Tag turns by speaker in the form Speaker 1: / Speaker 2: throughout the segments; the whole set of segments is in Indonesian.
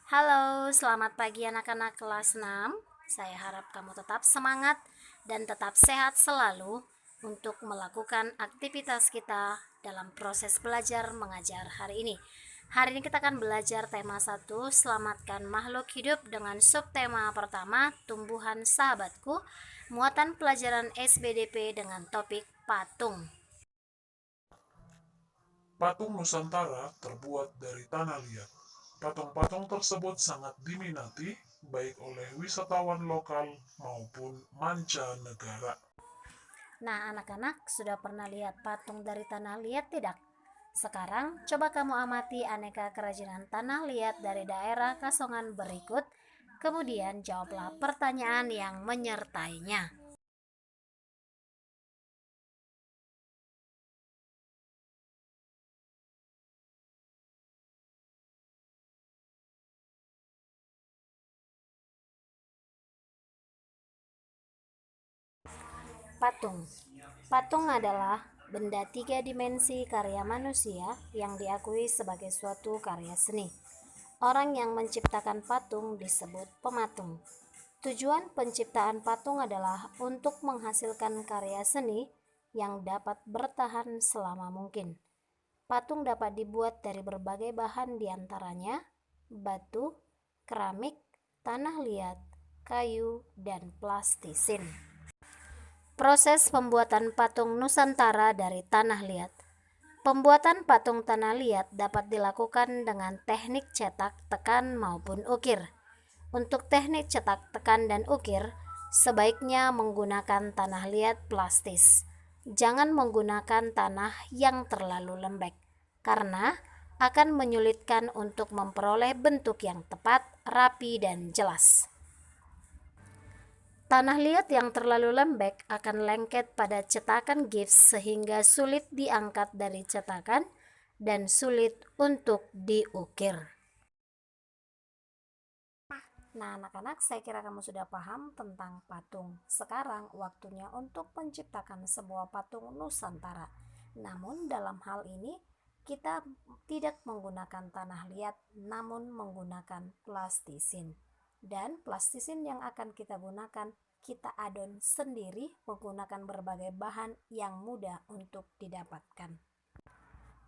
Speaker 1: Halo, selamat pagi anak-anak kelas 6. Saya harap kamu tetap semangat dan tetap sehat selalu untuk melakukan aktivitas kita dalam proses belajar mengajar hari ini. Hari ini kita akan belajar tema 1, selamatkan makhluk hidup, dengan subtema pertama, tumbuhan sahabatku, muatan pelajaran SBDP dengan topik patung.
Speaker 2: Patung Nusantara terbuat dari tanah liat. Patung-patung tersebut sangat diminati baik oleh wisatawan lokal maupun mancanegara.
Speaker 1: Nah, anak-anak sudah pernah lihat patung dari tanah liat tidak? Sekarang coba kamu amati aneka kerajinan tanah liat dari daerah Kasongan berikut. Kemudian jawablah pertanyaan yang menyertainya. Patung. Patung adalah benda tiga dimensi karya manusia yang diakui sebagai suatu karya seni. Orang yang menciptakan patung disebut pematung. Tujuan penciptaan patung adalah untuk menghasilkan karya seni yang dapat bertahan selama mungkin. Patung dapat dibuat dari berbagai bahan, diantaranya batu, keramik, tanah liat, kayu, dan plastisin. Proses pembuatan patung Nusantara dari tanah liat. Pembuatan patung tanah liat dapat dilakukan dengan teknik cetak, tekan, maupun ukir. Untuk teknik cetak, tekan, dan ukir, sebaiknya menggunakan tanah liat plastis. Jangan menggunakan tanah yang terlalu lembek, karena akan menyulitkan untuk memperoleh bentuk yang tepat, rapi, dan jelas. Tanah liat yang terlalu lembek akan lengket pada cetakan gips sehingga sulit diangkat dari cetakan dan sulit untuk diukir. Nah, anak-anak, saya kira kamu sudah paham tentang patung. Sekarang waktunya untuk menciptakan sebuah patung Nusantara. Namun dalam hal ini kita tidak menggunakan tanah liat, namun menggunakan plastisin. Dan plastisin yang akan kita gunakan, kita adon sendiri menggunakan berbagai bahan yang mudah untuk didapatkan.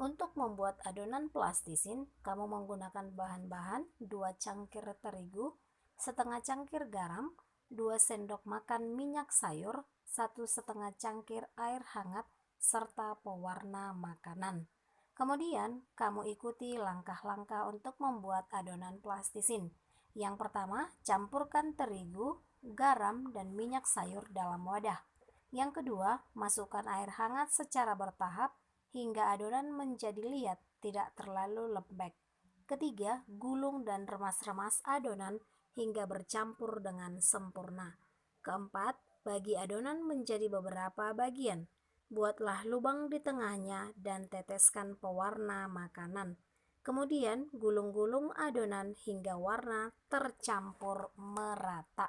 Speaker 1: Untuk membuat adonan plastisin, kamu menggunakan bahan-bahan 2 cangkir terigu, setengah cangkir garam, 2 sendok makan minyak sayur, 1,5 cangkir air hangat, serta pewarna makanan. Kemudian, kamu ikuti langkah-langkah untuk membuat adonan plastisin. Yang pertama, campurkan terigu, garam, dan minyak sayur dalam wadah. Yang kedua, masukkan air hangat secara bertahap hingga adonan menjadi liat, tidak terlalu lembek. Ketiga, gulung dan remas-remas adonan hingga bercampur dengan sempurna. Keempat, bagi adonan menjadi beberapa bagian. Buatlah lubang di tengahnya dan teteskan pewarna makanan. Kemudian gulung-gulung adonan hingga warna tercampur merata.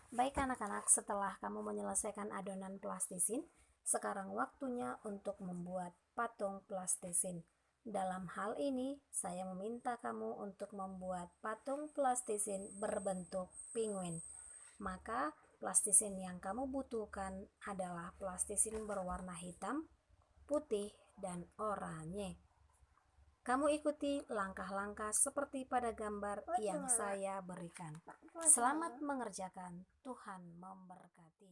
Speaker 1: Baik anak-anak, setelah kamu menyelesaikan adonan plastisin, sekarang waktunya untuk membuat patung plastisin. Dalam hal ini, saya meminta kamu untuk membuat patung plastisin berbentuk penguin. Maka, plastisin yang kamu butuhkan adalah plastisin berwarna hitam, putih, dan oranye. Kamu ikuti langkah-langkah seperti pada gambar yang saya berikan. Selamat mengerjakan, Tuhan memberkati.